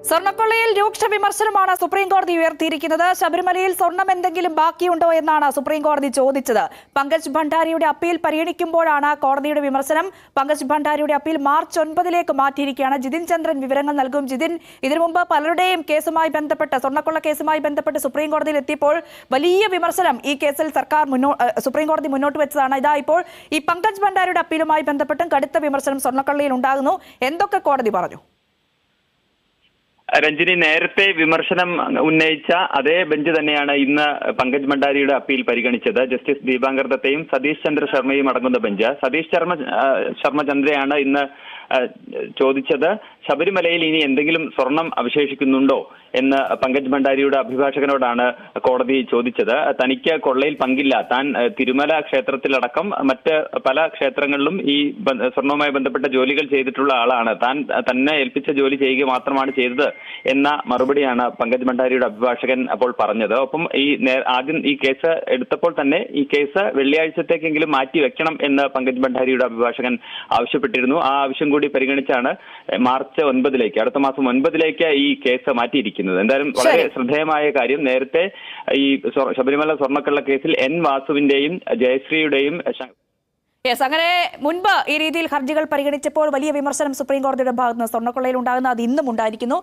സ്വർണ്ണക്കൊള്ളയിൽ രൂക്ഷ വിമർശനമാണ് സുപ്രീം കോടതി ഉയർത്തിയിരിക്കുന്നത്. ശബരിമലയിൽ സ്വർണം എന്തെങ്കിലും ബാക്കിയുണ്ടോ എന്നാണ് സുപ്രീം കോടതി ചോദിച്ചത്. പങ്കജ് ഭണ്ഡാരിയുടെ അപ്പീൽ പരിഗണിക്കുമ്പോഴാണ് കോടതിയുടെ വിമർശനം. പങ്കജ് ഭണ്ഡാരിയുടെ അപ്പീൽ മാർച്ച് 9 മാറ്റിയിരിക്കുകയാണ്. ജിതിൻ ചന്ദ്രൻ വിവരങ്ങൾ നൽകും. ജിതിൻ, ഇതിനു മുമ്പ് പലരുടെയും കേസുമായി ബന്ധപ്പെട്ട് സ്വർണ്ണക്കൊള്ള കേസുമായി ബന്ധപ്പെട്ട് സുപ്രീം കോടതിയിൽ എത്തിയപ്പോൾ വലിയ വിമർശനം ഈ കേസിൽ സുപ്രീം കോടതി മുന്നോട്ട് വെച്ചതാണ്. ഇതാ ഇപ്പോൾ ഈ പങ്കജ് ഭണ്ഡാരിയുടെ അപ്പീലുമായി ബന്ധപ്പെട്ടും കടുത്ത വിമർശനം സ്വർണ്ണക്കൊള്ളയിൽ ഉണ്ടാകുന്നു. എന്തൊക്കെ കോടതി പറഞ്ഞു? രഞ്ജിനി, നേരത്തെ വിമർശനം ഉന്നയിച്ച അതേ ബെഞ്ച് തന്നെയാണ് ഇന്ന് പങ്കജ് ഭണ്ഡാരിയുടെ അപ്പീൽ പരിഗണിച്ചത്. ജസ്റ്റിസ് ദീപാങ്കർ ദത്തയും സതീഷ് ചന്ദ്ര ശർമ്മയും അടങ്ങുന്ന ബെഞ്ച്. സതീഷ് ചന്ദ്രയാണ് ഇന്ന് ചോദിച്ചത്, ശബരിമലയിൽ ഇനി എന്തെങ്കിലും സ്വർണം അവശേഷിക്കുന്നുണ്ടോ എന്ന് പങ്കജ് ഭണ്ഡാരിയുടെ അഭിഭാഷകനോടാണ് കോടതി ചോദിച്ചത്. തനിക്ക് കൊള്ളയിൽ പങ്കില്ല, താൻ തിരുമല ക്ഷേത്രത്തിലടക്കം മറ്റ് പല ക്ഷേത്രങ്ങളിലും ഈ സ്വർണവുമായി ബന്ധപ്പെട്ട ജോലികൾ ചെയ്തിട്ടുള്ള ആളാണ്, തന്നെ ഏൽപ്പിച്ച ജോലി ചെയ്യുക മാത്രമാണ് ചെയ്തത് എന്ന മറുപടിയാണ് പങ്കജ് ഭണ്ഡാരിയുടെ അഭിഭാഷകൻ അപ്പോൾ പറഞ്ഞത്. ഒപ്പം ആദ്യം ഈ കേസ് എടുത്തപ്പോൾ തന്നെ ഈ കേസ് വെള്ളിയാഴ്ചത്തേക്കെങ്കിലും മാറ്റി വെക്കണം എന്ന് പങ്കജ് ഭണ്ഡാരിയുടെ അഭിഭാഷകൻ ആവശ്യപ്പെട്ടിരുന്നു. ആ ആവശ്യം കൂടി പരിഗണിച്ചാണ് മാർച്ച് 9 അടുത്ത മാസം 9 ഈ കേസ് മാറ്റിയിരിക്കുന്നത്. എന്തായാലും വളരെ ശ്രദ്ധേയമായ കാര്യം, നേരത്തെ ഈ ശബരിമല സ്വർണ്ണക്കള്ള കേസിൽ N വാസുവിന്റെയും ജയശ്രീയുടെയും അങ്ങനെ മുൻപ് ഈ രീതിയിൽ ഹർജികൾ പരിഗണിച്ചപ്പോൾ വലിയ വിമർശനം സുപ്രീം കോടതിയുടെ ഭാഗത്ത് നിന്ന് സ്വർണ്ണക്കൊള്ളയിൽ ഉണ്ടാകുന്ന അത് ഇന്നും ഉണ്ടായിരിക്കുന്നു.